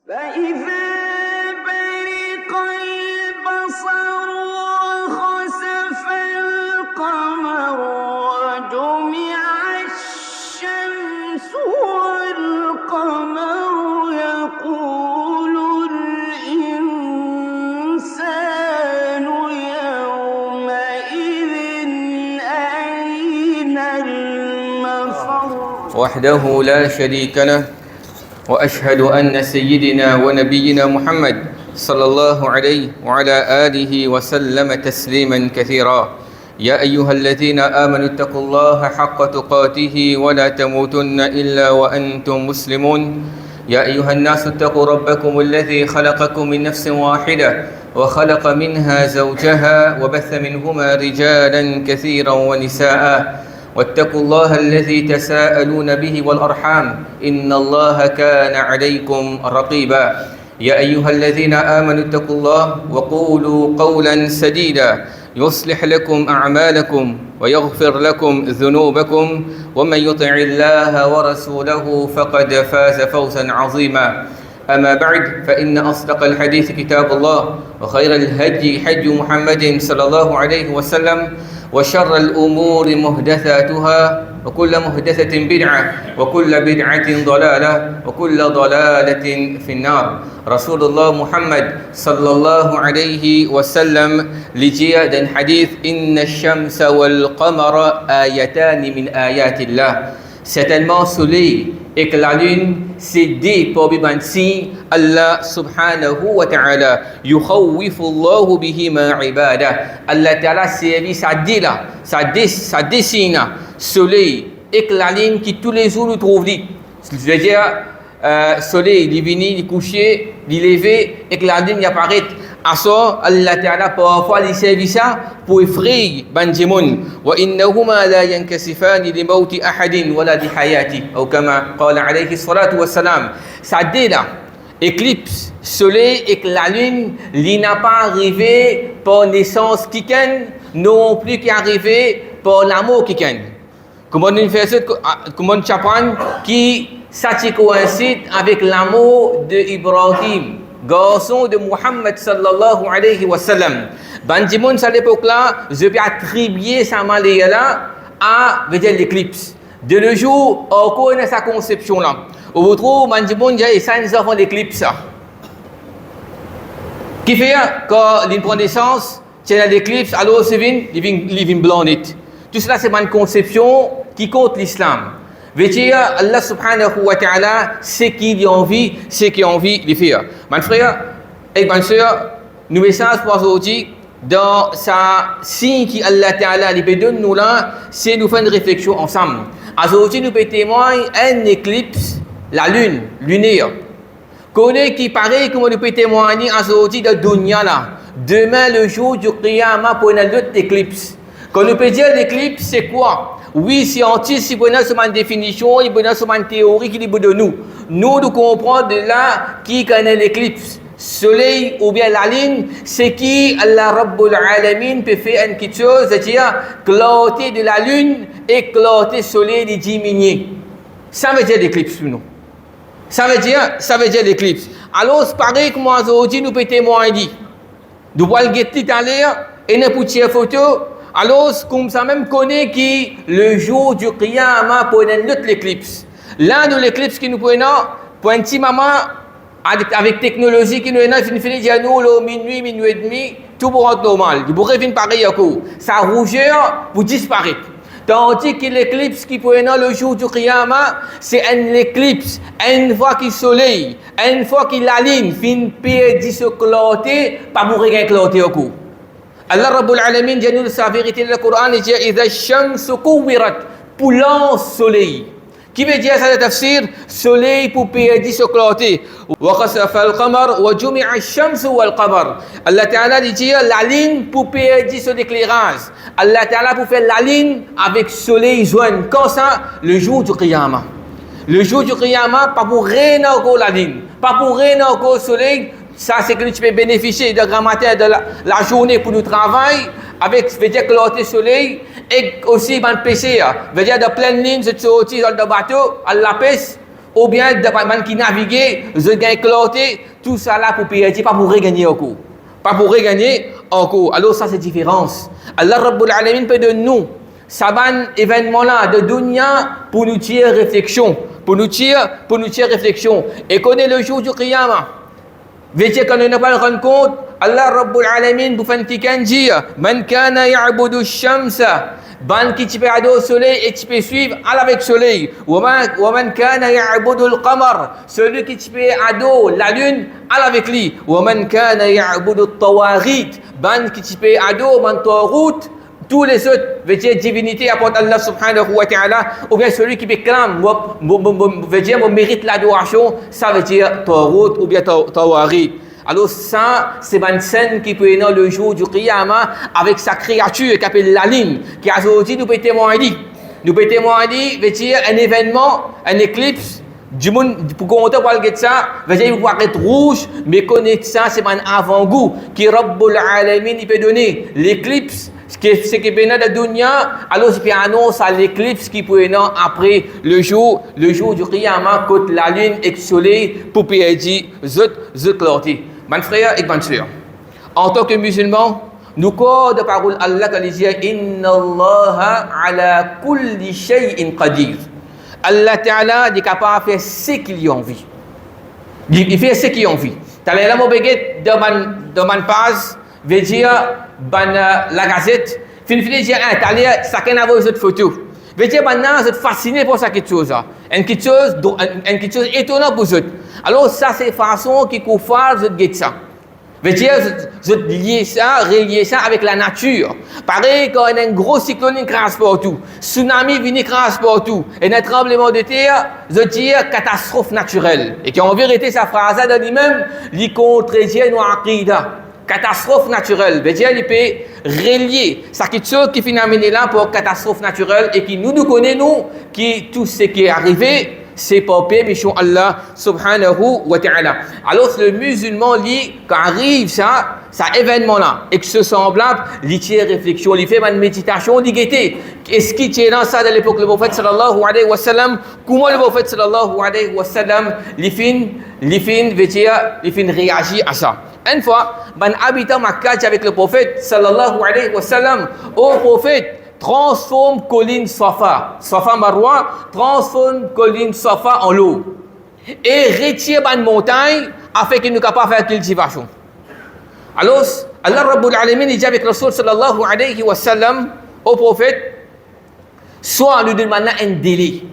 فإذا برق البصر وخسف القمر وجمع الشمس والقمر يقول الإنسان يومئذ أين المفر وحده لا شريك له وأشهد أن سيدنا ونبينا محمد صلى الله عليه وعلى آله وسلم تسليما كثيرا. يا أيها الذين آمنوا اتقوا الله حق تقاته ولا تموتن إلا وأنتم مسلمون. يا أيها الناس اتقوا ربكم الذي خلقكم من نفس واحدة وخلق منها زوجها وبث منهما رجالا كثيرا ونساء. واتقوا الله الذي تساءلون به والأرحام إن الله كان عليكم رقيبا. يا أيها الذين آمنوا اتقوا الله وقولوا قولا سديدا يصلح لكم أعمالكم ويغفر لكم ذنوبكم ومن يطع الله ورسوله فقد فاز فوزا عظيما. أما بعد فإن أصدق الحديث كتاب الله وخير الهدي هدي محمد صلى الله عليه وسلم وشر الأمور محدثاتها وكل محدثة بدعة وكل بدعة ضلالة وكل ضلالة في النار. رسول الله محمد صلى الله عليه وسلم لجيا dan hadith inna syamsa wal qamara ayatan min ayatillah. Certainement soleil et que la lune c'est des probables signes Allah subhanahu wa ta'ala yukhawwifu Allah bihi ma ibada. Allah ta'ala servi ça dit là, ça dessine soleil et que la lune qui tous les jours nous trouve dit. Je veux dire soleil il vient, il coucher, il lever et que la lune il apparaît. Asa Allah Ta'ala parfois il servi ça pour effrayer banjimoun wa innahuma la yankasifani li mauti ahadin wala li hayati ou kama qala alayhi salatu wassalam. Ça dit là éclipse soleil et que la lune il n'a pas arrivé par naissance quelqu'un non plus qui arrivé par l'amour quelqu'un. Comment on fait ça, comment on apprend qui ça coïncide avec l'amour de Ibrahim, garçon de Muhammad sallallahu alayhi wa sallam. Banjimoun à l'époque là, je peux attribuer sa maladie là à l'éclipse. De le jour, on connaît sa conception là. On vous trouve Banjimoun il y a 5 enfants d'éclipse. Qui fait quand il prend naissance, c'est l'éclipse, alors c'est living blanc net. Tout cela c'est une conception qui compte l'islam. Veut dire Allah subhanahu wa ta'ala c'est qu'il a envie, c'est qu'il a envie de faire. Mon frère et ma soeur, nous message pour aujourd'hui dans sa signe qui Allah ta'ala lui donne nous là, c'est nous faire une réflexion ensemble. Aujourd'hui nous peut témoigner un éclipse, la lune lunaire. Connaît qui paraît comme nous peut témoigner aujourd'hui de dunya là. Demain le jour du qiyamah pour une autre éclipse. Quand nous peut dire l'éclipse c'est quoi? Oui, scientifique, il y a une définition, il y a une théorie qui est de nous. Nous comprenons de là qui connaît l'éclipse. Soleil ou bien la lune, c'est qui Allah Rabbul Alamin peut faire une petite chose, c'est-à-dire clarté de la lune et clarté soleil de diminuer. Ça veut dire l'éclipse pour nous. Ça veut dire l'éclipse. Alors, c'est pareil que moi aujourd'hui, nous pouvons témoigner. Nous voyons le tout à l'heure et nous pouvons photo. Alors, comme ça même connaît qui le jour du qiyamah pour une autre éclipse. L'un de l'éclipse qui nous prenons, pour un petit moment, avec technologie qui nous est là, finit dire nous, le minuit et demi, tout pour être normal. Il pourrait venir pareil à coup. Sa rougeur pour disparaître. Tandis que l'éclipse qui prenons le jour du qiyamah, c'est un éclipse. Une fois qu'il soleil, une fois qu'il la ligne, fin perdre ce clarté, pas pour rien clarté au coup. Allah Rabbul Alamin dit nous sa vérité dans le Coran, il dit idha shamsu kuwirat pour lance soleil. Qui veut dire ça le tafsir? Soleil pour perdre ce clarté. Wa khasafa al-qamar wa jumi'a ash-shamsu wal-qamar. Allah Ta'ala dit la ligne pour perdre ce éclairage. Allah Ta'ala pour faire la ligne avec soleil jaune. Quand ça? Le jour du qiyamah. Le jour du qiyamah, pas pour rien encore la ligne. Pas pour rien encore soleil. Ça, c'est que tu peux bénéficier de grand matin de la journée pour nous travailler avec, veut dire que l'autre soleil et aussi ban péché. Veut dire de pleine ligne, c'est sorti dans le bateau, à la pêche, ou bien de man qui naviguer, je gagne clarté, tout ça là pour perdre, pas pour regagner encore. Pas pour regagner encore. Alors ça c'est différence. Allah Rabbul Alamin peut de nous, ça ban événement là de dunya pour nous tirer réflexion, pour nous tirer réflexion. Et connaît le jour du Qiyamah. Vêtiez quand on n'a pas le rendre compte, Allah Rabbul Alamin vous fait un petit kanji, man kana ya'budu shamsa, ban qui tu peux aller au soleil et tu peux suivre avec le soleil. Wa man kana ya'budu al-qamar, celui qui tu peux aller la lune avec lui. Wa man kana ya'budu al-tawaghit, ban qui tu peux aller man tawghut, tous les autres divinités apportent Allah subhanahu wa ta'ala, ou bien celui qui clame, veut dire mérite l'adoration, ça veut dire tawghut ou bien tawaghit. Alors ça, c'est une scène qui peut être le jour du Qiyamah avec sa créature qui s'appelle la ligne, qui a aujourd'hui nous peut témoigner. Nous peut témoigner, veut dire un événement, un éclipse, du monde, pour qu'on entende parler de ça, veut dire il va être rouge, mais connaître ça, c'est un avant-goût qui Rabbul Alamin il peut donner. L'éclipse, ce qui est bien de dunya, alors il annonce à l'éclipse qui peut être après le jour du Qiyamah, quand la lune et le soleil pour perdre zut clarté. Mes frères et mes sœurs, en tant que musulmans, nous croyons de parole Allah qui dit Inna Allah ala kulli shay'in qadir. Allah Ta'ala est capable de faire ce qu'il a envie. Il fait ce qu'il a envie. Tu as la mobéguette de man page, veut dire la gazette, fin dire tu as ça qu'un avoir cette photo. Veut dire maintenant vous êtes fasciné pour ça quelque chose. Une chose étonnante pour vous. Alors ça c'est façon qui peut faire vous ça. Veut dire vous relier ça avec la nature. Pareil quand il y a un gros cyclone qui crasse partout, tsunami vient crasse partout, et un tremblement de terre, je dis catastrophe naturelle. Et qui en vérité sa phrase là lui-même, il contredit nos aqida. Catastrophe naturelle, veut dire il peut relier ça quelque chose qui finit amené là pour catastrophe naturelle et qui nous connaissons qui tout ce qui est arrivé c'est pas permission Allah subhanahu wa ta'ala. Alors le musulman lui quand arrive ça événement là et que ce semblable il tient réflexion, il fait une méditation, il guette est-ce qu'il tient dans ça de l'époque le prophète sallallahu alayhi wa sallam, comment le prophète sallallahu alayhi wa sallam il fin réagir à ça. Une fois, ben habitant Makkah avec le prophète sallallahu alayhi wa sallam, au prophète transforme colline Safa Marwa, transforme colline Safa en l'eau et retire une montagne afin qu'il nous capable faire cultivation. Alors, Allah Rabbul Alamin dit avec le Rasul sallallahu alayhi wa sallam au prophète, soit nous donne maintenant un délai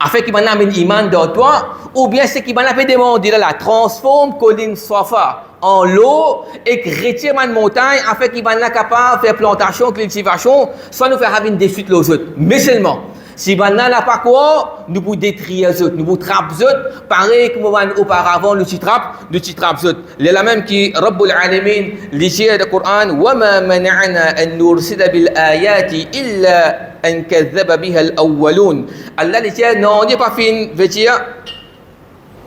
afin qu'il maintenant amène iman dans toi, ou bien c'est qu'il maintenant fait demander là, transforme colline Safa en l'eau et retire une montagne afin qu'il va être capable de faire plantation, cultivation, soit nous faire avoir des suites les autres. Mais seulement, si nous n'a pas quoi, nous pouvons détruire les autres, nous pouvons trapper les autres, pareil comme auparavant, nous trappons les autres. Il y a la même qui, Rabbul Alamin, lisez le Coran, وَمَا مَنَعَنَا أَن نُرْسِلَ بِالْآيَاتِ إِلَّا أَن كَذَّبَ بِهَا الْأَوَّلُونَ. Allah dit, non, on n'est pas fini, veut dire,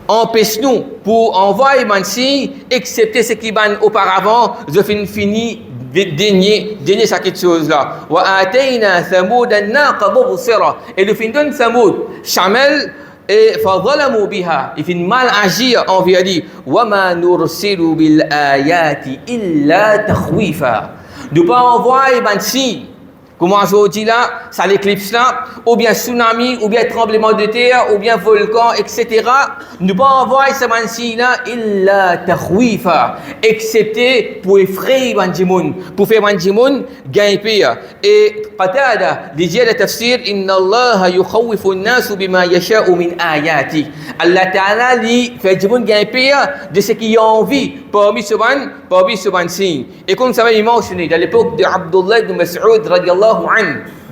empêche-nous pour envoyer un signe, excepté ce qui ban auparavant, je finis dénier ça quelque chose là. Wa atayna thamud an-naqa mubsira. Et le fin donne Thamoud, Chamel et fadhalamu biha. Il fin mal agir envers lui. Wa ma nursilu bil ayati illa takhwifa. Nous pas envoyer un signe. Comment je dis là, ça l'éclipse là, ou bien tsunami, ou bien tremblement de terre, ou bien volcan, etc. Nous pas envoyer ce mansi là, illa takhwifa, excepté pour effrayer Bandimoun, pour faire Bandimoun gagner. Et Qatada, dit le tafsir, inna Allah yukhawwifu an-nas bima yasha'u min ayati. Allah Ta'ala lui fait Bandimoun gagner de ce qu'il a envie parmi ce signe. Et comme ça va y mentionner, dans l'époque de Abdullah ibn Mas'ud radiyallahu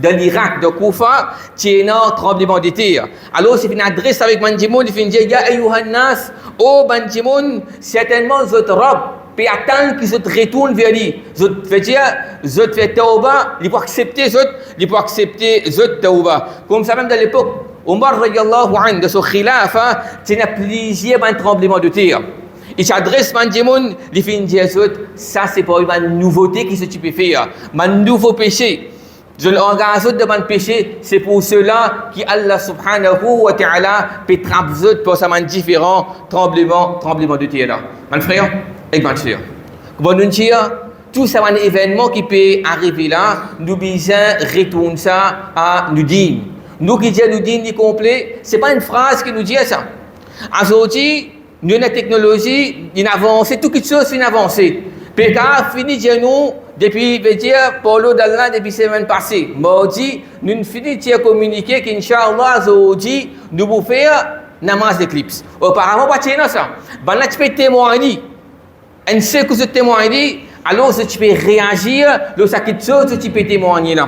dans l'Irak de Koufa, il y a un tremblement de terre. Alors, c'est une adresse avec Bandimoun, il dit Ya ayyuhan nas, oh Bandimoun, certainement votre robe, puis attendre qu'ils se retournent vers lui. Je veux dire, je fais tauba, il faut accepter zot tauba. Comme ça, même dans l'époque, Omar radiyallahu anhu, de son khilafa, il y a plusieurs tremblements de terre. Il s'adresse à Bandimoun, il dit ça c'est pas une nouveauté qui se peut faire, un nouveau péché. Je l'engage devant le péché, c'est pour cela qu'Allah subhanahu wa ta'ala peut traverser pour ça différents tremblements de terre là. Mon frère et ma soeur. Bon nous dire tout ça un événement qui peut arriver là, nous besoin retourner ça à nous dire. Nous qui disons nous dire complet, c'est pas une phrase qui nous dit ça. Aujourd'hui, nous la technologie, une avancée, toute chose une avancée. Pétard fini de nous depuis, veut dire, Paulo d'Allah depuis semaine passée. Mardi, nous finissons de communiquer qu'Inch'Allah, aujourd'hui, nous pouvons faire namaz d'éclipse. Auparavant, pas de ça. Ben là, tu peux témoigner. On sait que tu témoignes, alors tu peux réagir, lorsqu'il y a quelque chose, tu peux témoigner là.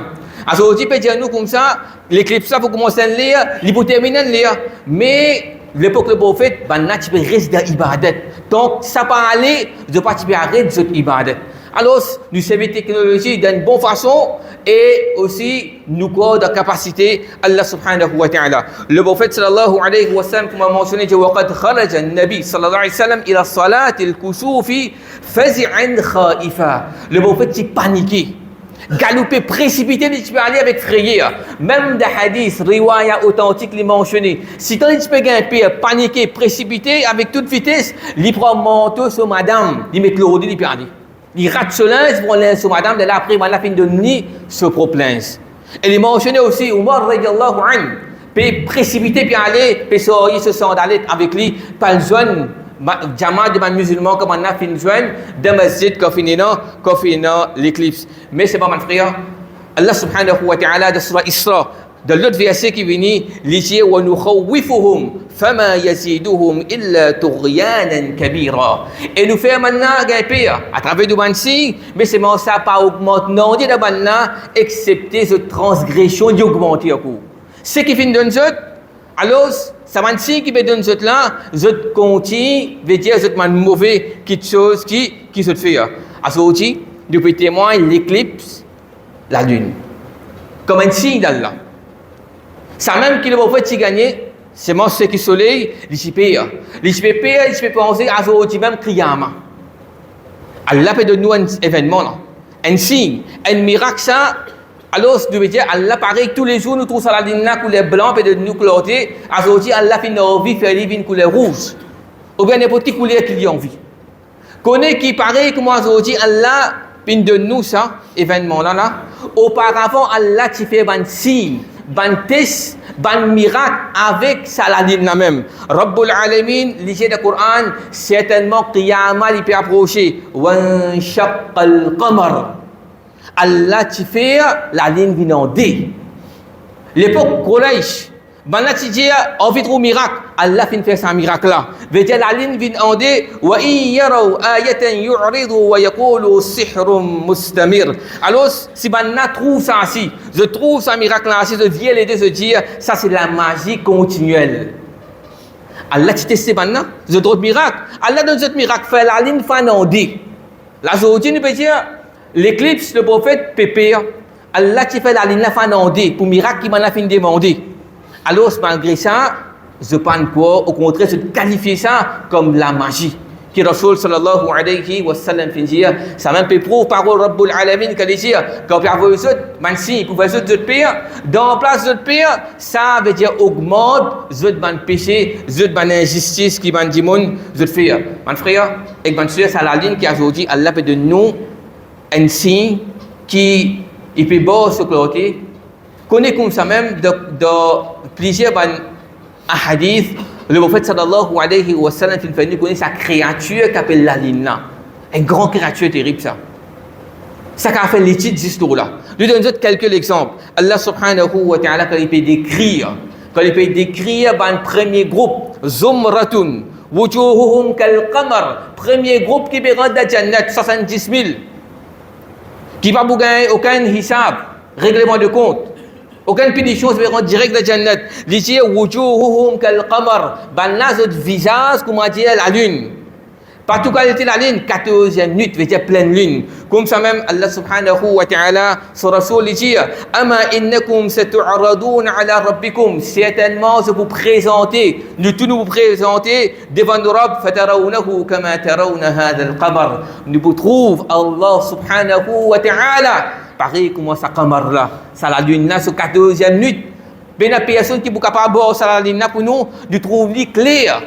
Aujourd'hui, tu peux dire nous comme ça, l'éclipse, il faut commencer à lire, il faut terminer à lire. Mais, l'époque du prophète, ben là, tu peux rester dans l'ibadat. Donc, ça peut aller, tu peux arrêter cette ibadat. Alors, nous savons la technologie d'une bonne façon et aussi nous avons de capacité Allah subhanahu wa ta'ala. Le prophète sallallahu alayhi wa sallam, comme a mentionné, وَقَدْ خَرَجَ النَّبِي sallallahu alayhi wa sallam إِلَى الصَّلَاةِ الْكُسُوفِ فَزِعًا خَائِفًا. Le prophète s'est paniqué, galopé, précipité, il peut aller avec frayeur. Même des hadiths, riwaya authentiques, les mentionnés. Si tu peux gagner, paniquer, précipiter avec toute vitesse, il prend un manteau sur madame, il met l'eau, il peut aller. Il rate ce linge, il prend l'inge sur madame, de là après, il a fin de nuit, se proplince. Et il mentionné aussi, Umar radiallahu anhu, peut précipiter, puis aller, puis se sandaler avec lui, pas le jeune. Jamaat de musulmans comme on a fait une jointe de masjid qu'on fait l'éclipse. Mais c'est pas mon frère. Allah subhanahu wa ta'ala de surah Isra, de l'autre verset qui vient, l'isir wa nukhawwifuhum fama yaziduhum illa tughyanan kabira. Et nous fait maintenant gagner à travers du bansi, mais c'est moi ça pas augmente non dit de maintenant excepté cette transgression d'augmenter à coup. Ce qui fait d'une autre, alors ça va dire qui peut donner cette là, cette continue, veut dire cette mauvais quelque chose qui se fait. À ce outil, depuis témoin l'éclipse, la lune, comme un signe d'Allah. Ça même qui le fait gagner, c'est moi ce qui soleil, l'ICPA. L'ICPA, il peut penser à ce outil même Qiyama. Allah peut donner un événement là, un signe, un miracle ça. Alors, je veux dire, Allah, pareil, tous les jours, nous trouvons ça la ligne couleur blanc et de nous couleur. Aujourd'hui, Allah fait nos vies, fait une couleur rouge. Ou bien n'importe quelle couleur qu'il y a envie. Connais qui, pareil, comme aujourd'hui, Allah, fin de nous, ça, événement-là, là. Auparavant, Allah, tu fais un signe, un test, un miracle avec ça la ligne là même. Rabbul Alamin, lisez le Coran, certainement, Qiyamah, il peut approcher. Wa shaqqal qamar. Allah tu fait la ligne vinandée. L'époque Quraysh, maintenant tu dis envie de trouver miracle, Allah fin faire un miracle là. Veut dire la ligne vinandée wa in yaraw ayatan yu'ridu wa yaqulu sihrun mustamir. Alors si maintenant trouve ça ainsi, je trouve ça miracle là ainsi, je viens l'aider se dire ça c'est la magie continuelle. Allah tu teste maintenant, je trouve miracle. Allah donne ce miracle fait la ligne vinandée. Là aujourd'hui nous peut dire l'éclipse, le prophète Pépé, Allah qui fait la ligne fanandée pour miracle qui m'en a fait demander. Alors, malgré ça, je pense quoi, au contraire, je qualifie ça comme la magie. Qui Rasul sallallahu alayhi wa sallam fait dire, ça même peut prouver parole Rabbul Alamin qu'elle dit, quand on peut avoir mansi, pour faire autres pire, dans place d'autres pire, ça veut dire augmente, zut ban péché, zut ban injustice qui ban dimon, zut faire. Mon frère, et mon soeur, c'est la ligne qui a aujourd'hui, Allah peut de nous un signe qui il peut beau ce côté connaît comme ça même de plusieurs hadiths le prophète sallallahu alayhi wa sallam il fait nous connaître sa créature qui appelle la ligne là une grande créature terrible ça qu'a fait l'étude d'histoire là je donne quelques exemples. Allah subhanahu wa ta'ala quand il peut décrire un premier groupe zumratun wujuhuhum kal qamar premier groupe qui peut rentrer dans Jannat 70 000 qui va pas gagner aucun hisab, règlement de compte, aucune punition, se verra direct dans Jannat. L'ici, wujuhuhum kal qamar, banna zot visage, comment dire, la lune. Partout qualité la lune, 14e nuit, veut dire pleine lune. Comme ça même, Allah subhanahu wa ta'ala, sur Rasul, il dit, ama innakum satu'aradun ala rabbikum, certainement, je vous présenter, nous tous nous présenter devant nos Rabb, fatarawnahu kama tarawna hadha al-qamar. Nous vous trouve Allah subhanahu wa ta'ala. pareil comment ça camar là, ça la lune là, sur 14e minute. Ben la personne qui est capable de voir ça la lune là pour nous, de trouver clair,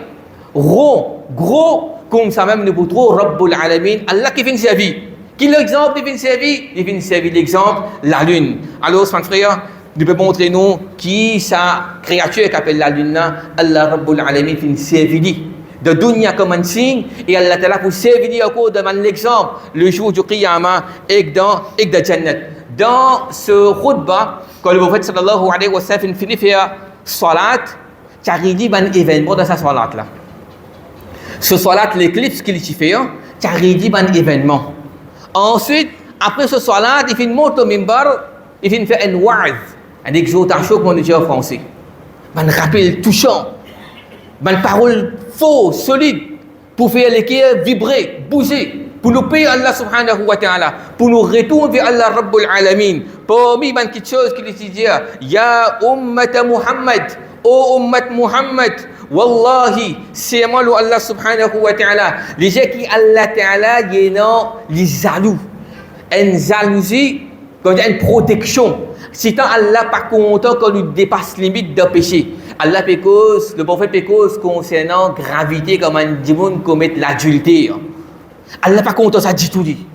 rond, gros, comme ça même nous peut trouver Rabbul Alamin, Allah qui vient servir. Qui l'exemple qui vient servir? Il vient servir l'exemple, la lune. Alors, mon frère, nous pouvons montrer nous qui sa créature qui appelle la lune là, Allah Rabbul Alamin vient servir. De dunya comme un signe, et Allah Ta'ala pour servir encore devant l'exemple, le jour du Qiyamah et dans Jannat. Dans ce khutbah, quand le prophète sallallahu alayhi wa sallam finit faire salat, il arrive un événement dans sa salat là. Ce salat, l'éclipse qu'il fait, il arrive un événement. Ensuite, après ce salat, il fait monter au mimbar, il fait faire un wa'z, une exhortation comme on dit en français. Un rappel touchant, une parole forte, solide, pour faire les cœurs vibrer, bouger, pour nous payer Allah subhanahu wa ta'ala, pour nous retourner vers Allah Rabbul Alamin. Parmi les petites choses qu'il dit, Ya Ummat Muhammad, ô Ummat Muhammad, Wallahi, c'est moi Allah subhanahu wa ta'ala. Les gens qui Allah ta'ala, ils ont les jaloux. Une jalousie, comme une protection. Si tant Allah pas content quand nous dépasse limite de péché. Allah pécose, le prophète pécose concernant gravité comme un démon commet l'adultère. Allah pas content ça dit tout dit.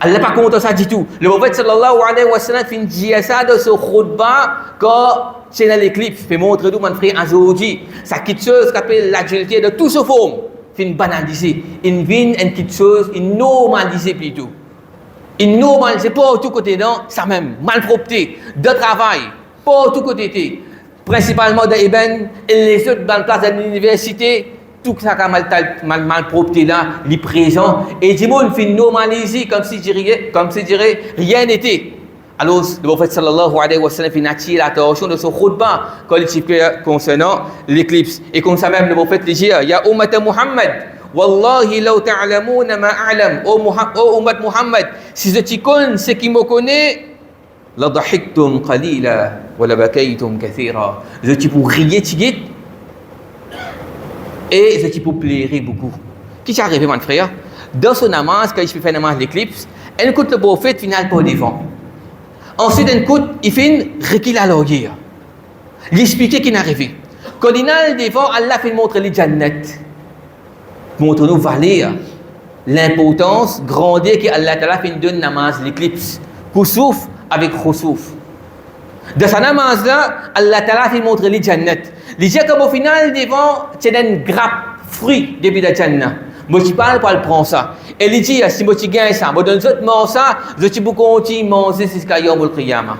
Allah pas content ça dit tout. Le prophète sallallahu alayhi wa sallam fin dit ça dans ce khutbah quand c'est dans l'éclipse, fait montrer nous mon frère aujourd'hui, ça quelque chose qu'appelle l'adultère de toute sa forme, fin banaliser. Une vine une quelque chose, une normaliser plutôt. Une normaliser pas tout côté non, ça même malpropreté, de travail, pas tout côté. Principalement dans Eben et les autres dans le place de l'université, tout ça qui a malpropreté là, les présents, et du monde fait normaliser comme si dirait rien n'était. Alors, le prophète sallallahu alayhi wa sallam attire l'attention de ce khutbah quand il fait concernant l'éclipse. Et comme ça même, le prophète dit, Ya Ummat Muhammad, Wallahi law ta'lamuna ma a'lam, ô Ummat Muhammad, si je t'y connais ce qui me connaît, la dahiktum qalila wa la bakaytum kathira. Je t'y pour rier tigit et je t'y pour pleurer beaucoup. Qui s'est arrivé, mon frère? Dans son namaz, quand il fait namaz l'éclipse, elle écoute le prophète final pour devant. Ensuite, il fait une recul à l'arrière. Il explique ce qui est arrivé. Quand il est devant, Allah fait montrer les jannat. Montre nous valeur, l'importance, grandeur que Allah Ta'ala fait donner namaz l'éclipse. Koussouf avec khoussouf. Dans sa namaz là, Allah Ta'ala fait montrer les jannat. Les gens comme au final devant, c'est un grappe fruit depuis la jannah. Moi, je parle pour le prendre ça. Et il dit, si moi, tu gagnes ça, moi, donne ça, je te continue à manger jusqu'à Yom al-Qiyamah.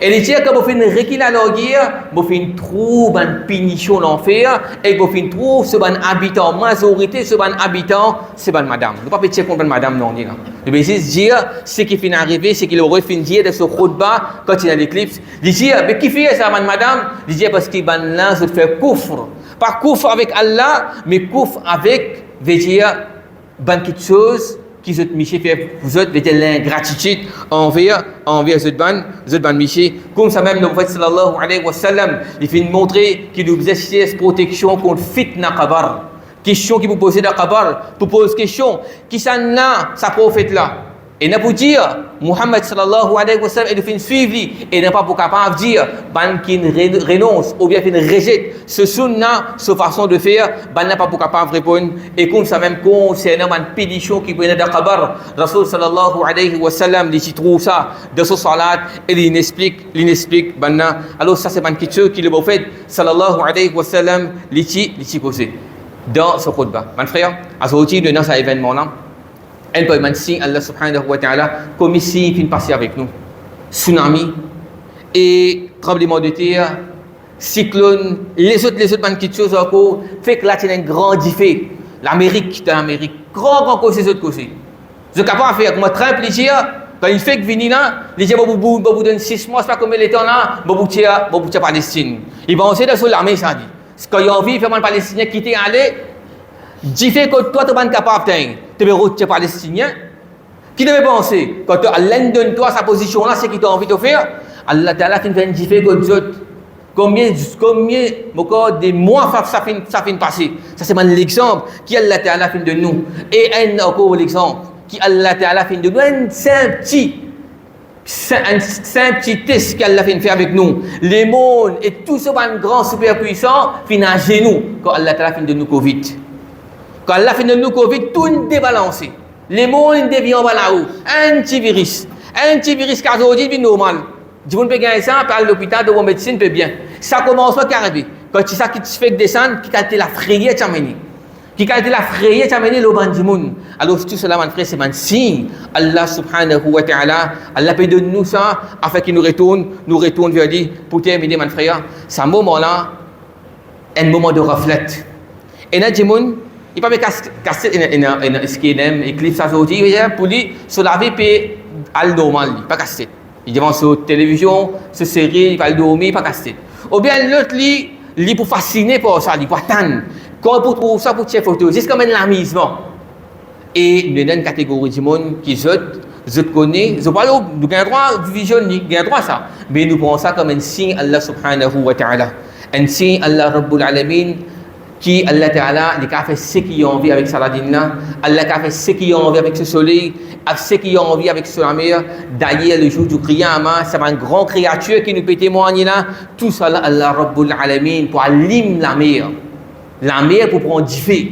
Et il dit, quand vous faites une recul à l'arrière, vous faites une trouve, une punition l'enfer, et vous faites une trouve, ce ban habitant, majorité, ce ban habitant, c'est ban madame. Ne pas péter contre madame, non, dit là. Je vais juste dire, ce qui finit arrivé, c'est qu'il aurait fini dire de ce khutbah, quand il y a l'éclipse. Il dit, mais qui fait ça, madame? Il dit, parce qu'il ban là, je fais koufr. Pas koufr avec Allah, mais koufr avec, veut dire, ban quelque chose qui vous fait vous êtes de l'ingratitude envers ce ban Miché. Comme ça même le prophète sallallahu alayhi wa sallam, il fait montrer qu'il nous exerce protection contre fitna qabar. Question qui vous posez dans qabar, vous pose question, qui ça n'a sa prophète là. Et n'a pas dire Muhammad sallallahu alayhi wa sallam il fait suivre et n'a pas pour capable dire ban qui renonce ou bien qui rejette ce sunna, cette façon de faire, ban n'a pas pour capable répondre. Et comme ça même concernant une pétition qui prenait dans qabar, Rasul sallallahu alayhi wa sallam il trouve ça dans ce salat et il explique banna. Alors ça c'est une question qui le prophète sallallahu alayhi wa sallam il posé dans ce khutbah. Mon frère, aujourd'hui dans cet événement là, elle peut mentionner Allah subhanahu wa ta'ala comme ici il passer avec nous. Tsunami et tremblement de terre, cyclone, les autres petites choses encore, fait que là il y a un grand défi. L'Amérique, grand cause ces autres côtés. Je suis capable de faire moi très plaisir quand il fait que venir là, les gens vont vous donner 6 mois, c'est pas comme les temps là, vont vous Palestine. Ils vont essayer de sur l'armée ça dit. Quand ils ont envie de faire les Palestiniens quitter aller, dit fait que toi tu es capable de tu es routier palestinien. Qui devait penser quand Allah donne toi sa position là, c'est qu'il t'a envie de faire. Allah Ta'ala fait une fait que d'autres. Combien des mois ça fait passer. Ça c'est l'exemple qui Allah Ta'ala fait de nous. Et un encore l'exemple qui Allah Ta'ala fait de nous. Un simple petit C'est un simple petit test qu'Allah fait avec nous. Les mondes et tout ce grand super puissant finit à genoux quand Allah fait de nous Covid. Quand Allah fait de nous Covid, tout est débalancé. Les mondes deviennent là-haut. Un petit virus qui a aujourd'hui normal. Tu peux gagner ça par l'hôpital de vos médecines, peut bien. Ça commence à arriver. Quand c'est ça qui te fait descendre, qui a la frayeur t'amener. Qui a la frayeur t'amener le ban du monde. Alors tout cela, mon frère, c'est un signe. Allah subhanahu wa ta'ala, Allah peut donner nous ça afin qu'il nous retourne vers lui. Pour terminer, mon frère, ce moment-là, un moment de reflet. Et là, du monde, il peut pas casser un skin, éclipse ça aujourd'hui, pour lui, sur la vie, puis à le normal, pas casser. Il devant sur télévision, sur série, il va le dormir, pas casser. Ou bien l'autre, lui pour fasciner pour ça, il pour attendre. Quand pour trouver ça pour tirer photo, c'est comme un amusement. Et il y a une catégorie de monde qui je connais, je parle, nous avons droit de vision, nous avons droit à ça. Mais nous prenons ça comme un signe Allah subhanahu wa ta'ala. Un signe Allah Rabbul Alamin, qui Allah Ta'ala, il a fait ce qu'il a envie avec Saladin, Allah a fait ce qu'il a envie avec ce soleil, ce qu'il a envie avec ce mer. D'ailleurs, le jour du Qiyamah, c'est une grande créature qui nous peut témoigner là. Tout ça, là, Allah Rabbul Alamin, pour allumer la mer. La mer pour prendre du feu.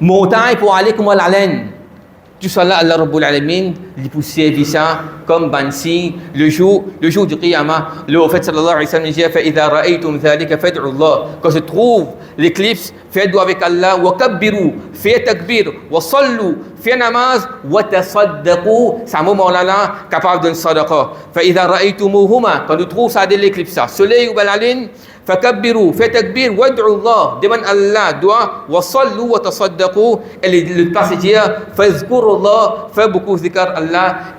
Montagne pour aller comme la laine. Tout ça, là, Allah Rabbul Alamin, il peut servir ça comme bansi le jour du Qiyamah. Le prophète sallallahu alayhi wa sallam dit فَإِذَا رَأَيْتُمْ ذَلِكَ فَادْعُوا اللَّهَ. Quand se trouve l'éclipse, faites doigt avec Allah, وَكَبِّرُوا, faites takbir, وَصَلُّوا, faites namaz, وَتَصَدَّقُوا. C'est un moment-là, capable d'une sadaqa. فَإِذَا رَأَيْتُمُوهُمَا. Quand nous trouvons ça de l'éclipse, soleil ou balalin, فَكَبِّرُوا, faites takbir, وَادْعُوا اللَّهَ, demande Allah, doigt, وَصَلُّوا, وَتَصَدَّقُوا. Et le passage dit, فَاذْكُرُوا اللَّهَ, faites beaucoup de zikr Allah.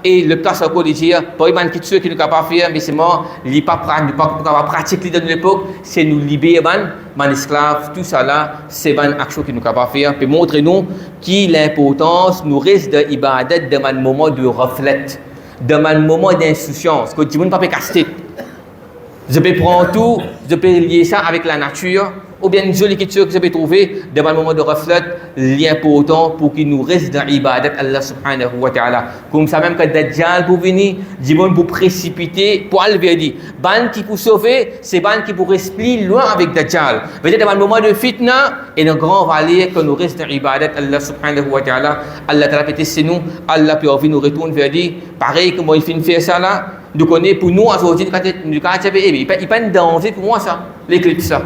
Et le passage encore dit, pour les gens qui ne sont pas faire, mais c'est moi, ils ne peuvent pas pratiquer dans l'époque, c'est nous libérer, man esclave, tout ça là, c'est une action que nous sommes capables de faire. Puis montrer-nous qui l'importance nous reste d'ibadat dans un moment de reflet, dans un moment d'insouciance. Que tu ne peux pas caster. Je peux prendre tout, je peux lier ça avec la nature, ou bien une jolie question que je peux trouver dans un moment de reflet, l'important pour qu'il nous reste dans l'ibadat Allah subhanahu wa ta'ala. Comme ça même que Dajjal pour venir, du monde pour précipiter, pour aller vers lui. Ban qui pour sauver, c'est ban qui pour rester loin avec Dajjal. Peut-être dans un moment de fitna, et dans grand vallée que nous reste dans l'ibadat Allah subhanahu wa ta'ala. Allah t'a répété c'est nous, Allah peut envie nous retourner vers lui. Pareil comme il finit faire ça là, nous connaissons pour nous aujourd'hui, il n'y a pas de danger pour moi ça, l'éclipse ça.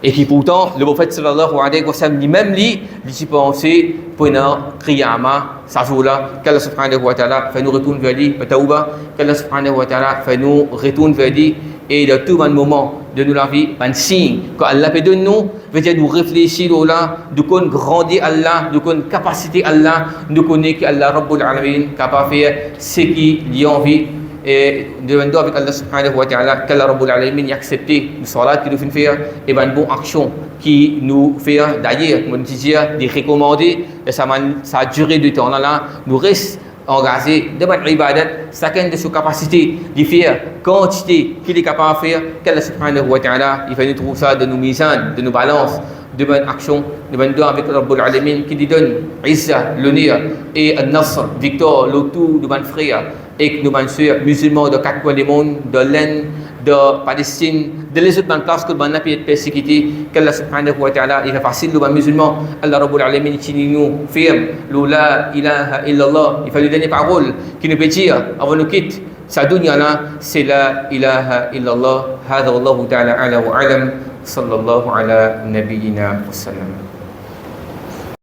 Et qui pourtant, le prophète sallallahu alayhi wa sallam, lui-même, il pensait pour une qiyamah, ça jour-là, qu'Allah subhanahu wa ta'ala fait nous retourner vers lui, qu'Allah subhanahu wa ta'ala fait nous retourner vers lui, et de tout un moment de nous la vie, un signe qu'Allah peut donner nous, veut dire nous réfléchir là, nous connaître grandir Allah, nous connaître capacité Allah, nous connaître qu'Allah Rabbul Alamin, capable de faire ce qu'il a envie. Et demandons avec Allah subhanahu wa ta'ala qu'Allah Rabbul Alamin accepte le salat qui nous fait faire et une bonne action qui nous fait d'ailleurs, comme on disait, de recommander et ça a duré du temps là, nous reste engagés dans l'ibadat, chacun de ses capacités de faire quantité qu'il est capable de faire, qu'Allah subhanahu wa ta'ala il fait nous trouver ça de nos misanes, de nos balances, de bonnes actions, de bonnes doigts avec Rabbul Alamin qui lui donne Izza, l'honneur et Al-Nasr, victoire, le tout de bonnes frères et que nous sommes musulmans de quatre coins du monde, de l'Inde, de Palestine, de les autres places que nous avons été persécutés, qu'Allah subhanahu wa ta'ala il fait facile les musulmans, Allah Rabbul Alamin qui nous ferme, la ilaha illallah, il fait lui donner parole qui nous peut dire avant nous quitte sa dunya là, c'est la ilaha illallah. هذا والله تعالى أعلى وأعلم صلى الله على نبينا وسلم.